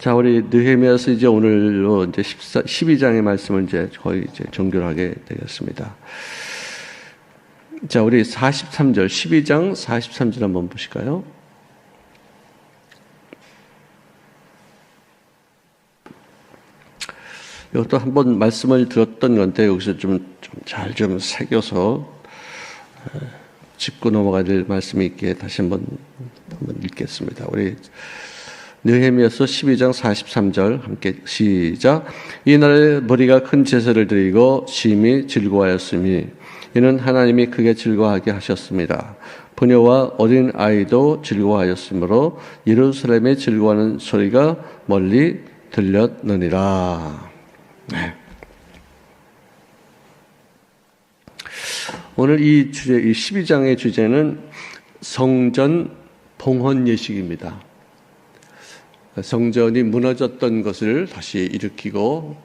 자, 우리 느헤미야서 이제 오늘로 이제 12장의 말씀을 이제 거의 이제 종결하게 되겠습니다. 자, 우리 43절, 12장 43절 한번 보실까요? 이것도 한번 말씀을 들었던 건데 여기서 좀 잘 좀 새겨서 짚고 넘어가야 될 말씀이 있기에 다시 한번 읽겠습니다. 우리 느헤미야서 12장 43절 함께 시작. 이날에 머리가 큰 제사를 드리고 심히 즐거워하였으니 이는 하나님이 크게 즐거워하게 하셨습니다. 부녀와 어린 아이도 즐거워하였으므로 예루살렘에 즐거워하는 소리가 멀리 들렸느니라. 네. 오늘 이 주제, 이 12장의 주제는 성전 봉헌 예식입니다. 성전이 무너졌던 것을 다시 일으키고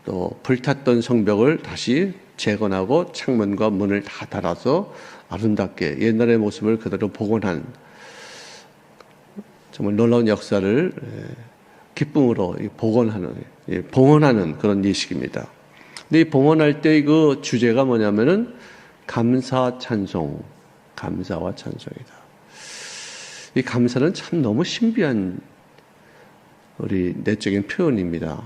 또 불탔던 성벽을 다시 재건하고 창문과 문을 다 달아서 아름답게 옛날의 모습을 그대로 복원한 정말 놀라운 역사를 기쁨으로 봉헌하는 그런 예식입니다. 근데 이 봉헌할 때 그 주제가 뭐냐면은 감사 찬송, 감사와 찬송이다. 이 감사는 참 너무 신비한 우리 내적인 표현입니다.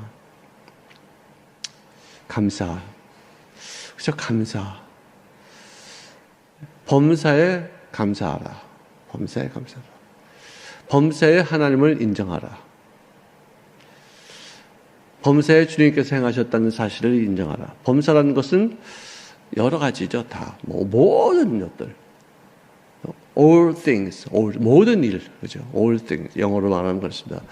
감사. 그죠? 감사. 범사에 감사하라. 범사에 감사하라. 범사에 하나님을 인정하라. 범사에 주님께서 행하셨다는 사실을 인정하라. 범사라는 것은 여러 가지죠. 다. 모든 것들. all things. 모든 일. 그죠? all things. 영어로 말하면 그렇습니다.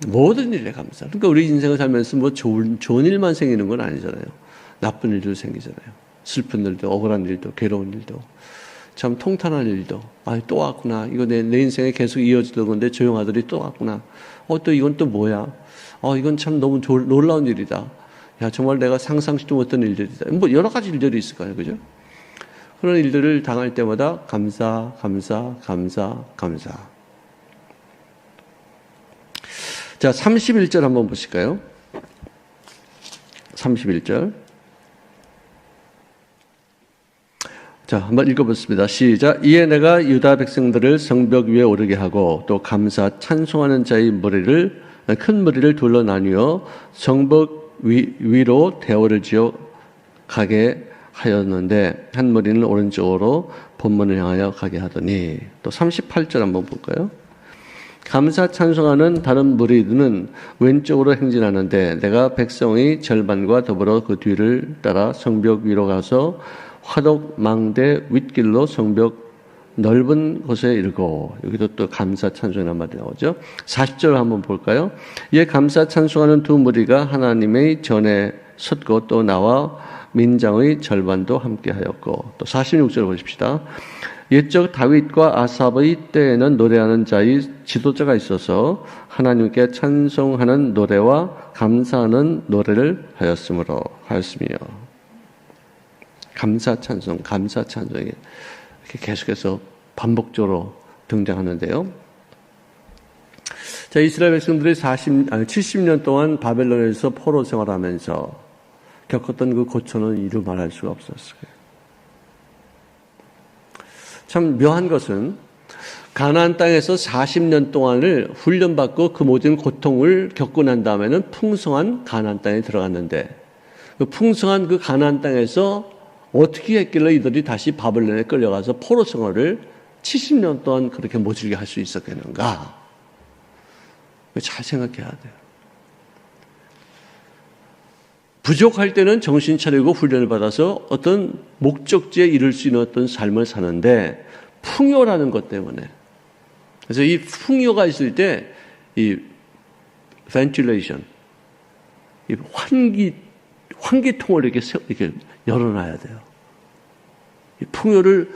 모든 일에 감사. 그러니까 우리 인생을 살면서 뭐 좋은 일만 생기는 건 아니잖아요. 나쁜 일도 생기잖아요. 슬픈 일도, 억울한 일도, 괴로운 일도, 참 통탄한 일도. 아, 또 왔구나. 이거 내 인생에 계속 이어지던 건데 조용하더니 또 왔구나. 또 이건 또 뭐야? 이건 참 너무 놀라운 일이다. 야, 정말 내가 상상치도 못한 일들이다. 뭐 여러 가지 일들이 있을 거예요. 그죠? 그런 일들을 당할 때마다 감사, 감사, 감사, 감사. 자, 31절 한번 보실까요? 31절. 자, 한번 읽어보겠습니다. 시작. 이에 내가 유다 백성들을 성벽 위에 오르게 하고 또 감사 찬송하는 자의 큰 무리를 둘러 나뉘어 성벽 위로 대오를 지어 가게 하였는데 한 무리는 오른쪽으로 본문을 향하여 가게 하더니 또 38절 한번 볼까요? 감사 찬송하는 다른 무리들은 왼쪽으로 행진하는데 내가 백성의 절반과 더불어 그 뒤를 따라 성벽 위로 가서 화덕 망대 윗길로 성벽 넓은 곳에 이르고 여기도 또 감사 찬송이라는 말이 나오죠. 40절 한번 볼까요? 이에 감사 찬송하는 두 무리가 하나님의 전에 섰고 또 나와 민장의 절반도 함께 하였고 또 46절 보십시다. 옛적 다윗과 아삽의 때에는 노래하는 자의 지도자가 있어서 하나님께 찬송하는 노래와 감사하는 노래를 하였으며 감사 찬송 이렇게 계속해서 반복적으로 등장하는데요. 자, 이스라엘 백성들이 70년 동안 바벨론에서 포로 생활하면서 겪었던 그 고초는 이루 말할 수가 없었어요. 참 묘한 것은 가나안 땅에서 40년 동안을 훈련받고 그 모든 고통을 겪고 난 다음에는 풍성한 가나안 땅에 들어갔는데 그 풍성한 그 가나안 땅에서 어떻게 했길래 이들이 다시 바벨론에 끌려가서 포로 생활을 70년 동안 그렇게 모질게 할 수 있었겠는가? 잘 생각해야 돼요. 부족할 때는 정신 차리고 훈련을 받아서 어떤 목적지에 이룰 수 있는 어떤 삶을 사는데 풍요라는 것 때문에 그래서 이 풍요가 있을 때 이 ventilation, 이 환기통을 이렇게 열어놔야 돼요. 이 풍요를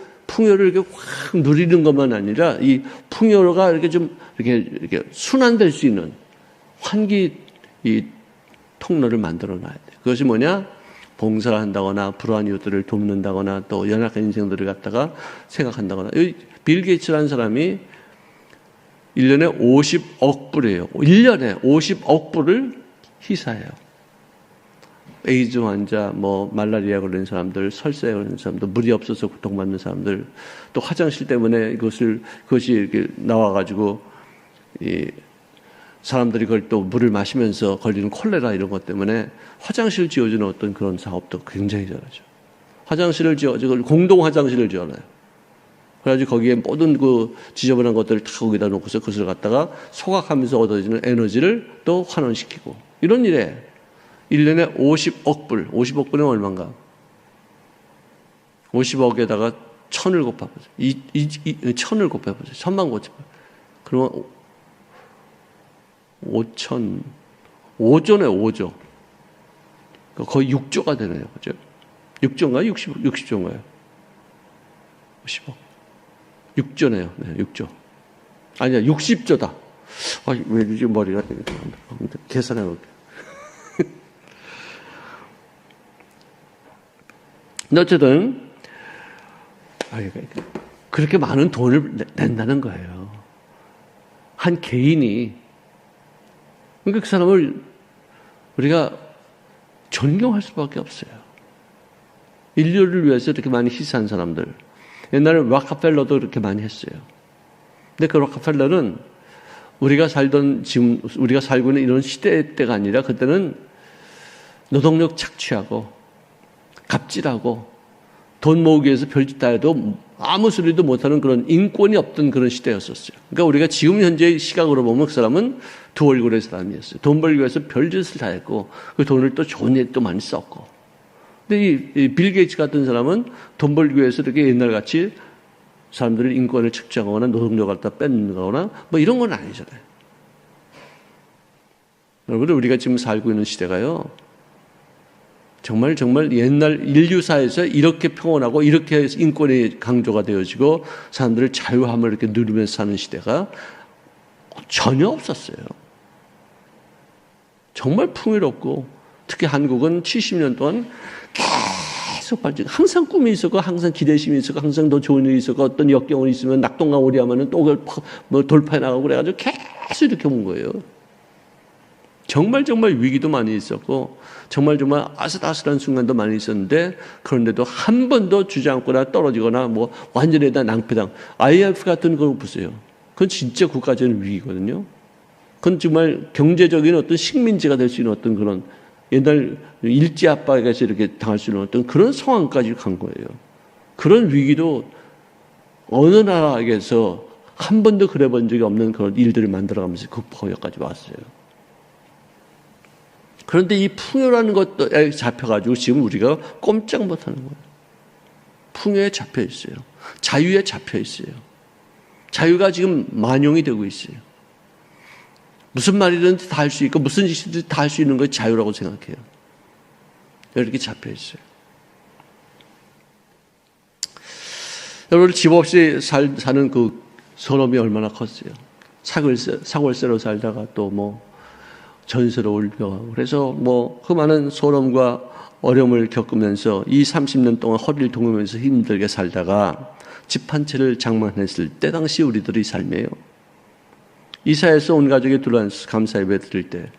이렇게 확 누리는 것만 아니라 이 풍요가 이렇게 순환될 수 있는 이 통로를 만들어 놔야 돼요. 그것이 뭐냐? 봉사를 한다거나 불우한 이웃들을 돕는다거나 또 연약한 인생들을 갖다가 생각한다거나. 빌 게이츠라는 사람이 1년에 50억 불이에요. 1년에 50억 불을 희사해요. 에이즈 환자, 말라리아 걸린 사람들, 설사에 걸린 사람들, 물이 없어서 고통받는 사람들, 또 화장실 때문에 그것이 이렇게 나와가지고, 사람들이 그걸 또 물을 마시면서 걸리는 콜레라 이런 것 때문에 화장실 지어주는 어떤 그런 사업도 굉장히 잘하죠. 화장실을 공동 화장실을 지어놔요. 그래가지고 거기에 모든 그 지저분한 것들을 다 거기다 놓고서 그것을 갖다가 소각하면서 얻어지는 에너지를 또 환원시키고, 이런 일에 1년에 50억 불, 50억 불은 얼마인가? 50억에다가 1000을 곱해보죠. 1000을 곱해보죠. 1000만 곱해보죠. 그러면 5천, 5조네, 5조. 거의 6조가 되네요. 그죠? 6조인가요? 60조인가요? 50억. 6조네요. 네, 6조. 아니야, 60조다. 왜 지금 머리가 계산해 볼게요. 어쨌든, 그렇게 많은 돈을 낸다는 거예요. 한 개인이. 그러니까 그 사람을 우리가 존경할 수밖에 없어요. 인류를 위해서 이렇게 많이 희생한 사람들. 옛날에 록펠러도 그렇게 많이 했어요. 근데 그 록펠러는 지금 우리가 살고 있는 이런 시대 때가 아니라 그때는 노동력 착취하고 갑질하고 돈 모으기 위해서 별짓 다 해도 아무 소리도 못하는 그런 인권이 없던 그런 시대였었어요. 그러니까 우리가 지금 현재의 시각으로 보면 그 사람은 두 얼굴의 사람이었어요. 돈 벌기 위해서 별짓을 다 했고 그 돈을 또 좋은 데 또 많이 썼고. 근데 이 빌 게이츠 같은 사람은 돈 벌기 위해서 이렇게 옛날같이 사람들의 인권을 측정하거나 노동력을 갖다 뺏는거나 이런 건 아니잖아요. 여러분, 우리가 지금 살고 있는 시대가요, 정말 옛날 인류사에서 이렇게 평온하고 이렇게 인권이 강조가 되어지고 사람들을 자유함을 이렇게 누리면서 사는 시대가 전혀 없었어요. 정말 풍요롭고, 특히 한국은 70년 동안 계속 발전, 항상 꿈이 있었고, 항상 기대심이 있었고, 항상 더 좋은 일이 있었고, 어떤 역경이 있으면 낙동강 오리하면은 또 그걸 돌파해 나가고 그래가지고 계속 이렇게 온 거예요. 정말 위기도 많이 있었고, 정말 아슬아슬한 순간도 많이 있었는데, 그런데도 한 번도 주저앉거나 떨어지거나 완전히 다 낭패당. IMF 같은 거 보세요. 그건 진짜 국가적인 위기거든요. 그건 정말 경제적인 어떤 식민지가 될 수 있는 어떤 그런 옛날 일제 압박에서 이렇게 당할 수 있는 어떤 그런 상황까지 간 거예요. 그런 위기도 어느 나라에서 한 번도 그래 본 적이 없는 그런 일들을 만들어가면서 극복하고 여기까지 왔어요. 그런데 이 풍요라는 것에 잡혀가지고 지금 우리가 꼼짝 못하는 거예요. 풍요에 잡혀 있어요. 자유에 잡혀 있어요. 자유가 지금 만용이 되고 있어요. 무슨 말이든지 다 할 수 있고 무슨 짓이든지 다 할 수 있는 걸 자유라고 생각해요. 이렇게 잡혀 있어요. 여러분, 집 없이 사는 그 서러움이 얼마나 컸어요. 사골세로 살다가 또 전세로 올려가고, 그래서 그 많은 서러움과 어려움을 겪으면서 이 30년 동안 허리를 동이면서 힘들게 살다가 집 한 채를 장만했을 때 당시 우리들의 삶이에요. 이사해서 온 가족이 들어와서 감사 예배 드릴 때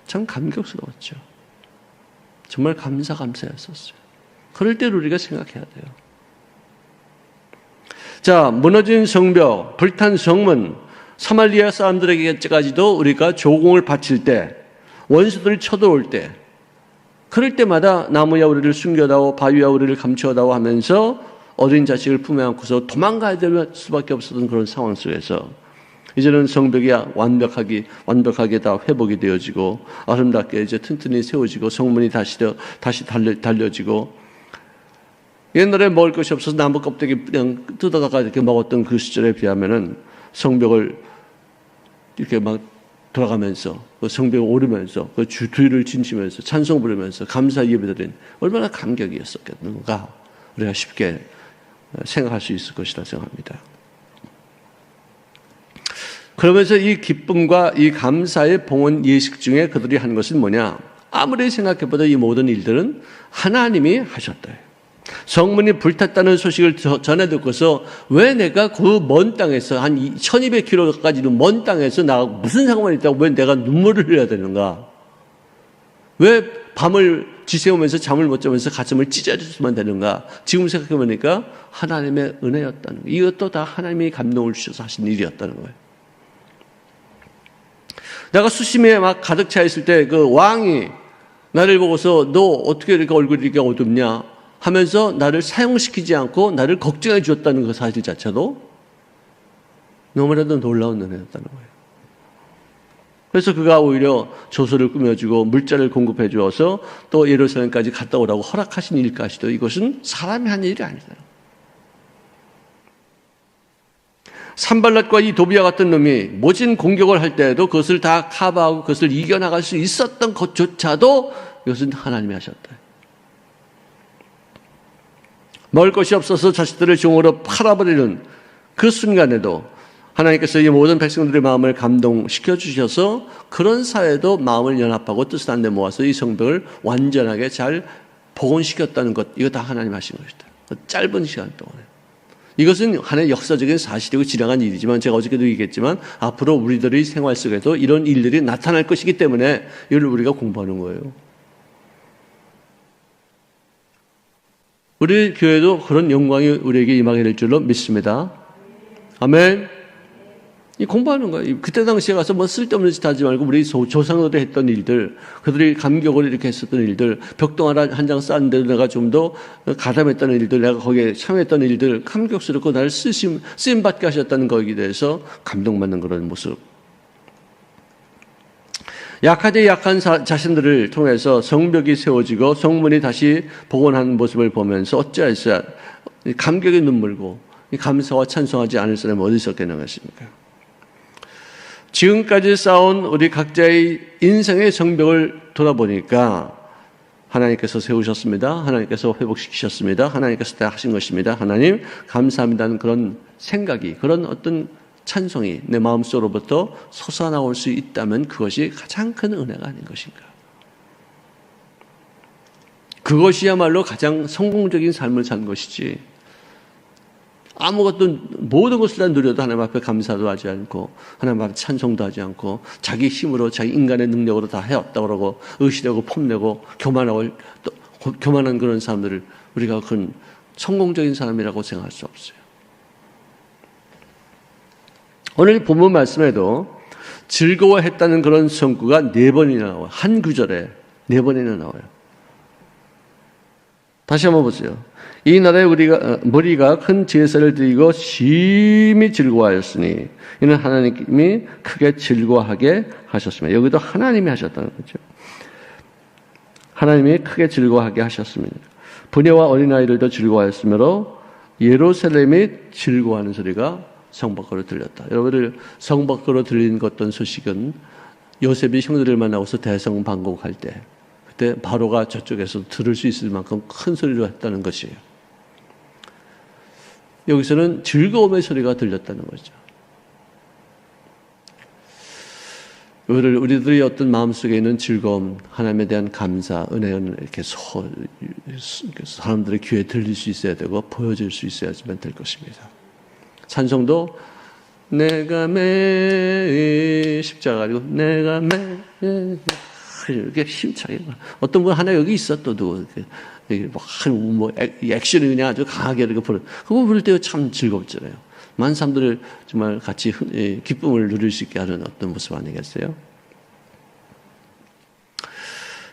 참 감격스러웠죠. 정말 감사였었어요. 그럴 때 우리가 생각해야 돼요. 자, 무너진 성벽, 불탄 성문, 사말리아 사람들에게까지도 우리가 조공을 바칠 때, 원수들이 쳐들어올 때, 그럴 때마다 나무야 우리를 숨겨다오, 바위야 우리를 감추어다오 하면서 어린 자식을 품에 안고서 도망가야 될 수밖에 없었던 그런 상황 속에서 이제는 성벽이 완벽하게 다 회복이 되어지고 아름답게 이제 튼튼히 세워지고 성문이 다시 달려지고, 옛날에 먹을 것이 없어서 나무 껍데기 그냥 뜯어다가 이렇게 먹었던 그 시절에 비하면은 성벽을 이렇게 막 돌아가면서 그 성벽에 오르면서 그 뒤를 진치면서 찬송 부르면서 감사 예배드린 얼마나 감격이었었겠는가 우리가 쉽게 생각할 수 있을 것이라 생각합니다. 그러면서 이 기쁨과 이 감사의 봉헌 예식 중에 그들이 한 것은 뭐냐? 아무리 생각해봐도 이 모든 일들은 하나님이 하셨다. 성문이 불탔다는 소식을 전해 듣고서 왜 내가 그 먼 땅에서 한 1200km까지도 먼 땅에서 나가고 무슨 상관이 있다고 왜 내가 눈물을 흘려야 되는가? 왜 밤을 지새우면서 잠을 못 자면서 가슴을 찢어졌으면 되는가? 지금 생각해보니까 하나님의 은혜였다는 거예요. 이것도 다 하나님이 감동을 주셔서 하신 일이었다는 거예요. 내가 수심에 막 가득 차 있을 때 그 왕이 나를 보고서 너 어떻게 이렇게 얼굴이 이렇게 어둡냐 하면서 나를 사용시키지 않고 나를 걱정해 주었다는 그 사실 자체도 너무나도 놀라운 은혜였다는 거예요. 그래서 그가 오히려 조소를 꾸며주고 물자를 공급해 주어서 또 예루살렘까지 갔다 오라고 허락하신 일까지도 이것은 사람이 한 일이 아니다. 산발랏과 이 도비와 같은 놈이 모진 공격을 할 때에도 그것을 다 커버하고 그것을 이겨나갈 수 있었던 것조차도 이것은 하나님이 하셨다. 먹을 것이 없어서 자식들을 종으로 팔아버리는 그 순간에도 하나님께서 이 모든 백성들의 마음을 감동시켜 주셔서 그런 사회도 마음을 연합하고 뜻을 한데 모아서 이 성벽을 완전하게 잘 복원시켰다는 것, 이거 다 하나님 하신 것이다. 짧은 시간 동안에. 이것은 하나의 역사적인 사실이고 지나간 일이지만 제가 어저께도 얘기했지만 앞으로 우리들의 생활 속에도 이런 일들이 나타날 것이기 때문에 이걸 우리가 공부하는 거예요. 우리 교회도 그런 영광이 우리에게 임하게 될 줄로 믿습니다. 아멘. 이 공부하는 거예요. 그때 당시에 가서 뭐 쓸데없는 짓 하지 말고 우리 조상들이 했던 일들, 그들이 감격을 이렇게 했었던 일들, 벽동 한 장 쌓는데 내가 좀 더 가담했던 일들, 내가 거기에 참여했던 일들, 감격스럽고 나를 쓰임받게 하셨다는 거기에 대해서 감동받는 그런 모습. 약하되 약한 자신들을 통해서 성벽이 세워지고 성문이 다시 복원하는 모습을 보면서 어찌하였어야 감격의 눈물고 감사와 찬송하지 않을 사람이 어디 있었겠는 것입니까? 지금까지 쌓아온 우리 각자의 인생의 성벽을 돌아보니까 하나님께서 세우셨습니다. 하나님께서 회복시키셨습니다. 하나님께서 다 하신 것입니다. 하나님 감사합니다는 그런 생각이, 그런 어떤 찬송이 내 마음속으로부터 솟아나올 수 있다면 그것이 가장 큰 은혜가 아닌 것인가. 그것이야말로 가장 성공적인 삶을 산 것이지, 아무것도 모든 것을 다 누려도 하나님 앞에 감사도 하지 않고 하나님 앞에 찬송도 하지 않고 자기 힘으로 자기 인간의 능력으로 다 해왔다고 그러고 의시되고 폼내고 교만한 그런 사람들을 우리가 그건 성공적인 사람이라고 생각할 수 없어요. 오늘 본문 말씀에도 즐거워했다는 그런 성구가 4번이나 나와요. 한 구절에 4번이나 나와요. 다시 한번 보세요. 이 날에 우리가 큰 제사를 드리고 심히 즐거워하였으니 이는 하나님이 크게 즐거워하게 하셨습니다. 여기도 하나님이 하셨다는 거죠. 하나님이 크게 즐거워하게 하셨습니다. 부녀와 어린아이들도 즐거워하였으므로 예루살렘이 즐거워하는 소리가 성 밖으로 들렸다. 여러분들 성 밖으로 들린 어떤 소식은 요셉이 형들을 만나고서 대성방공할 때 그때 바로가 저쪽에서 들을 수 있을 만큼 큰 소리로 했다는 것이에요. 여기서는 즐거움의 소리가 들렸다는 거죠. 우리들의 어떤 마음속에 있는 즐거움, 하나님에 대한 감사, 은혜는 이렇게 사람들의 귀에 들릴 수 있어야 되고 보여질 수 있어야지만 될 것입니다. 찬송도 내가 매 십자가리고 내가 매 이렇게 힘차게 어떤 분 하나 여기 있어 또 누구 뭐 액션이 그냥 아주 강하게 이렇게 그거 부를 때 참 즐겁잖아요. 많은 사람들을 정말 같이 기쁨을 누릴 수 있게 하는 어떤 모습 아니겠어요?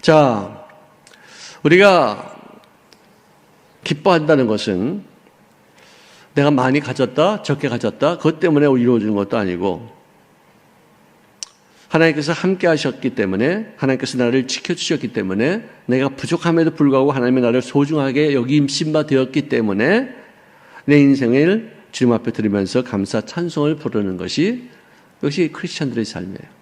자, 우리가 기뻐한다는 것은 내가 많이 가졌다, 적게 가졌다, 그것 때문에 이루어지는 것도 아니고 하나님께서 함께 하셨기 때문에, 하나님께서 나를 지켜주셨기 때문에, 내가 부족함에도 불구하고 하나님이 나를 소중하게 여김신 바 되었기 때문에 내 인생을 주님 앞에 드리면서 감사 찬송을 부르는 것이 크리스찬들의 삶이에요.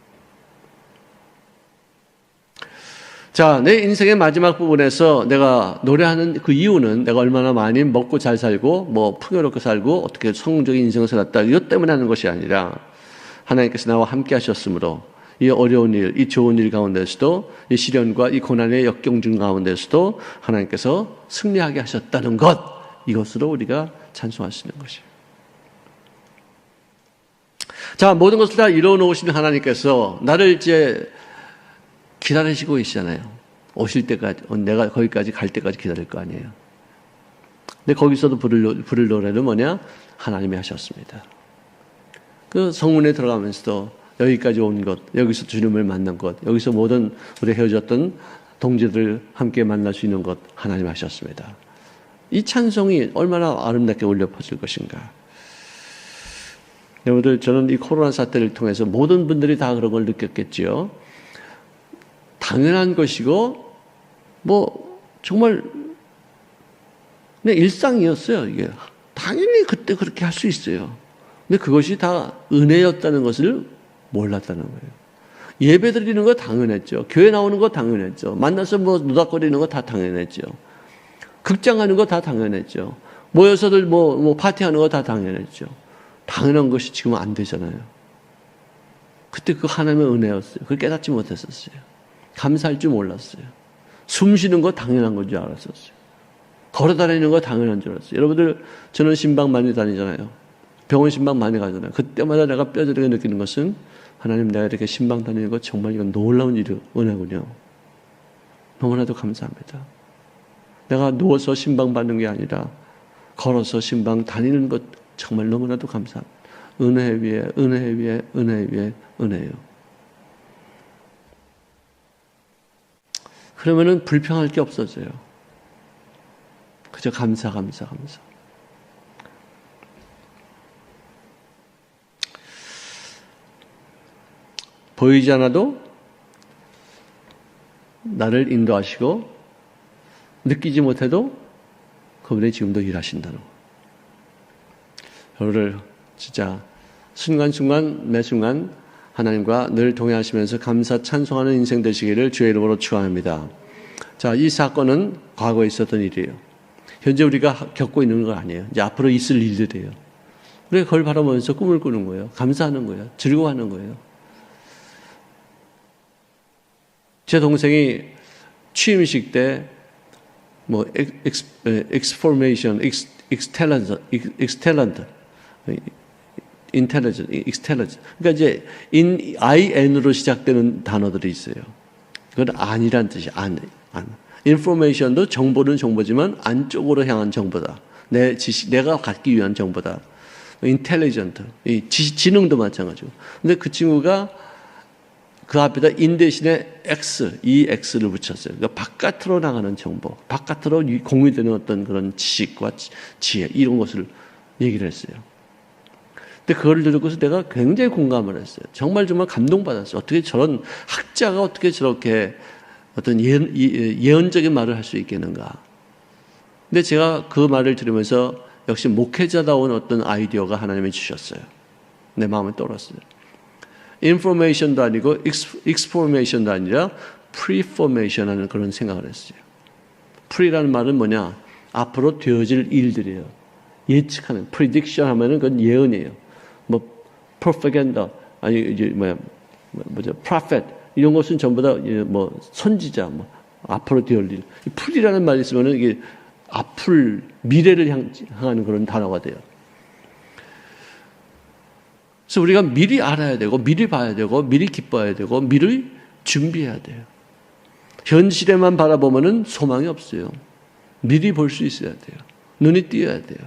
자, 내 인생의 마지막 부분에서 내가 노래하는 그 이유는 내가 얼마나 많이 먹고 잘 살고 뭐 풍요롭게 살고 어떻게 성공적인 인생을 살았다 이것 때문에 하는 것이 아니라 하나님께서 나와 함께 하셨으므로 이 어려운 일, 이 좋은 일 가운데서도 이 시련과 이 고난의 역경중 가운데서도 하나님께서 승리하게 하셨다는 것, 이것으로 우리가 찬송할 수 있는 것이에요. 자, 모든 것을 다 이루어 놓으신 하나님께서 나를 이제 기다리시고 계시잖아요. 오실 때까지, 내가 거기까지 갈 때까지 기다릴 거 아니에요. 근데 거기서도 부를 노래는 뭐냐? 하나님이 하셨습니다. 그 성문에 들어가면서도 여기까지 온 것, 여기서 주님을 만난 것, 여기서 모든 우리 헤어졌던 동지들을 함께 만날 수 있는 것, 하나님 하셨습니다. 이 찬송이 얼마나 아름답게 울려 퍼질 것인가. 여러분들, 저는 이 코로나 사태를 통해서 모든 분들이 다 그런 걸 느꼈겠지요. 당연한 것이고, 정말, 그냥 일상이었어요, 이게. 당연히 그때 그렇게 할 수 있어요. 근데 그것이 다 은혜였다는 것을 몰랐다는 거예요. 예배 드리는 거 당연했죠. 교회 나오는 거 당연했죠. 만나서 노닥거리는 거 다 당연했죠. 극장 가는 거 다 당연했죠. 모여서들 파티하는 거 다 당연했죠. 당연한 것이 지금 안 되잖아요. 그때 그 하나님의 은혜였어요. 그걸 깨닫지 못했었어요. 감사할 줄 몰랐어요. 숨 쉬는 거 당연한 건 줄 알았었어요. 걸어다니는 거 당연한 줄 알았어요. 여러분들, 저는 신방 많이 다니잖아요. 병원 신방 많이 가잖아요. 그때마다 내가 뼈저리게 느끼는 것은, 하나님, 내가 이렇게 신방 다니는 거 정말 이건 놀라운 은혜군요. 너무나도 감사합니다. 내가 누워서 신방 받는 게 아니라 걸어서 신방 다니는 것 정말 너무나도 감사합니다. 은혜 위에 은혜 위에 은혜 위에 은혜예요. 그러면은 불평할 게 없어져요. 그저 감사. 보이지 않아도 나를 인도하시고 느끼지 못해도 그분이 지금도 일하신다는 거. 여러분을 진짜 순간순간 매 순간 하나님과 늘 동행하시면서 감사 찬송하는 인생 되시기를 주의 이름으로 축원합니다. 자, 이 사건은 과거에 있었던 일이에요. 현재 우리가 겪고 있는 건 아니에요. 이제 앞으로 있을 일들이에요. 우리가 그걸 바라보면서 꿈을 꾸는 거예요. 감사하는 거예요. 즐거워하는 거예요. 제 동생이 취임식 때 exformation, intelligent. 그러니까 이제 IN으로 시작되는 단어들이 있어요. 그건 안이란 뜻이 안. information도 정보는 정보지만 안쪽으로 향한 정보다. 내 지식, 내가 갖기 위한 정보다. intelligent, 지능도 마찬가지고. 근데 그 친구가 그 앞에다 in 대신에 EX를 붙였어요. 그러니까 바깥으로 나가는 정보, 바깥으로 공유되는 어떤 그런 지식과 지혜, 이런 것을 얘기를 했어요. 근데 그걸 듣고서 내가 굉장히 공감을 했어요. 정말 감동받았어요. 어떻게 저런 학자가 어떻게 저렇게 어떤 예언적인 말을 할 수 있겠는가. 근데 제가 그 말을 들으면서 역시 목회자다운 어떤 아이디어가 하나님이 주셨어요. 내 마음에 떠올랐어요. information도 아니고 exformation도 아니라 preformation 하는 그런 생각을 했어요. pre라는 말은 뭐냐? 앞으로 되어질 일들이에요. 예측하는, prediction 하면은 그건 예언이에요. propaganda, 아니, 이제 prophet, 이런 것은 전부 다 선지자, 앞으로 되어질 일. pre라는 말이 있으면은 이게 앞을, 미래를 향하는 그런 단어가 돼요. 그래서 우리가 미리 알아야 되고, 미리 봐야 되고, 미리 기뻐해야 되고, 미리 준비해야 돼요. 현실에만 바라보면은 소망이 없어요. 미리 볼 수 있어야 돼요. 눈이 띄어야 돼요.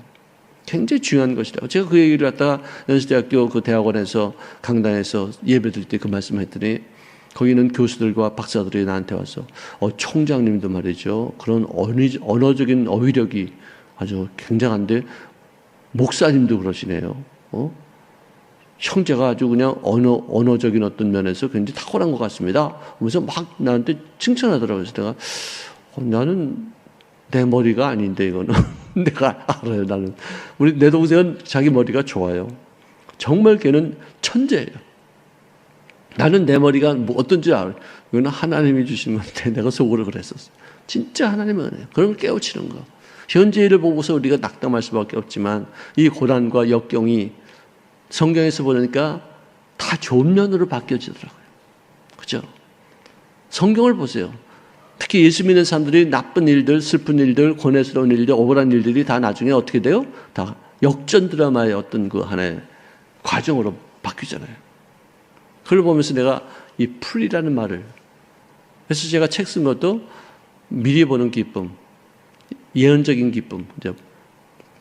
굉장히 중요한 것이라고. 제가 그 얘기를 갖다가 연세대학교 그 대학원에서 강단에서 예배 드릴 때 그 말씀을 했더니, 거기는 교수들과 박사들이 나한테 와서, 총장님도 말이죠. 그런 언어적인 어휘력이 아주 굉장한데, 목사님도 그러시네요. 형제가 아주 그냥 언어적인 어떤 면에서 굉장히 탁월한 것 같습니다. 그래서 막 나한테 칭찬하더라고요. 그래서 내가, 나는 내 머리가 아닌데, 이거는. 내가 알아요, 나는. 내 동생은 자기 머리가 좋아요. 정말 걔는 천재예요. 나는 내 머리가 어떤지 알아요. 이거는 하나님이 주신 건데, 내가 속으로 그랬었어요. 진짜 하나님의 은혜예요. 그런 걸 깨우치는 거. 현재 일을 보고서 우리가 낙담할 수밖에 없지만, 이 고난과 역경이 성경에서 보니까 다 좋은 면으로 바뀌어지더라고요. 그죠? 성경을 보세요. 특히 예수 믿는 사람들이 나쁜 일들, 슬픈 일들, 고뇌스러운 일들, 억울한 일들이 다 나중에 어떻게 돼요? 다 역전 드라마의 어떤 그 하나의 과정으로 바뀌잖아요. 그걸 보면서 내가 이 풀이라는 말을, 그래서 제가 책 쓴 것도 미리 보는 기쁨, 예언적인 기쁨, 이제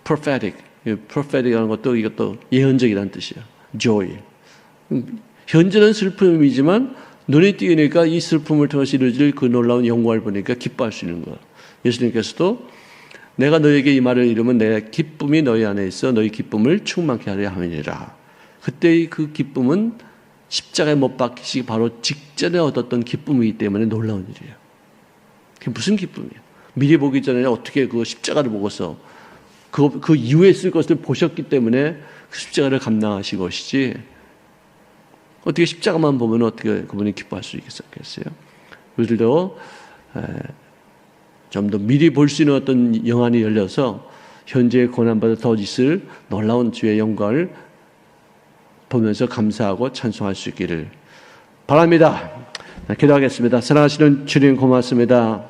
prophetic이라는 것도 이것도 예언적이라는 뜻이에요. joy. 현재는 슬픔이지만 눈에 띄니까 이 슬픔을 통해서 이루어질 그 놀라운 영광을 보니까 기뻐할 수 있는 거예요. 예수님께서도 내가 너에게 이 말을 이루면 내 기쁨이 너희 안에 있어 너희 기쁨을 충만케 하려 함이니라. 그때의 그 기쁨은 십자가에 못 박히시기 바로 직전에 얻었던 기쁨이기 때문에 놀라운 일이에요. 그게 무슨 기쁨이에요? 미리 보기 전에 어떻게 그 십자가를 보고서 그 이후에 쓸 것을 보셨기 때문에 그 십자가를 감당하신 것이지, 어떻게 십자가만 보면 어떻게 그분이 기뻐할 수 있겠어요? 우리도 좀 더 미리 볼 수 있는 어떤 영안이 열려서 현재의 고난보다 더 있을 놀라운 주의 영광을 보면서 감사하고 찬송할 수 있기를 바랍니다. 기도하겠습니다. 사랑하시는 주님 고맙습니다.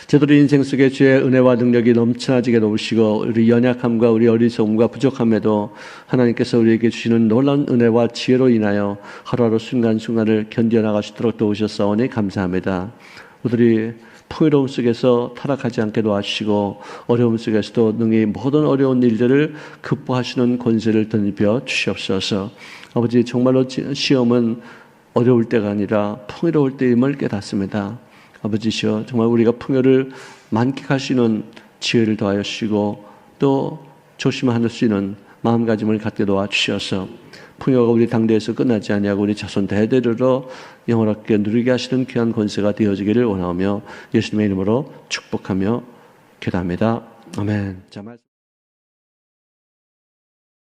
저들의 인생 속에 주의 은혜와 능력이 넘쳐나지게 놓으시고 우리 연약함과 우리 어리석음과 부족함에도 하나님께서 우리에게 주시는 놀라운 은혜와 지혜로 인하여 하루하루 순간순간을 견뎌나갈 수 있도록 도우셨사오니 감사합니다. 우리들이 풍요로움 속에서 타락하지 않게 도와주시고 어려움 속에서도 능히 모든 어려운 일들을 극복하시는 권세를 덧입혀 주시옵소서. 아버지, 정말로 시험은 어려울 때가 아니라 풍요로울 때임을 깨닫습니다. 아버지시여, 정말 우리가 풍요를 만끽할 수 있는 지혜를 더하여 주시고 또 조심할 수 있는 마음가짐을 갖게 도와주셔서 풍요가 우리 당대에서 끝나지 아니하고 우리 자손 대대로 영원하게 누리게 하시는 귀한 권세가 되어지기를 원하며 예수님의 이름으로 축복하며 기도합니다. 아멘.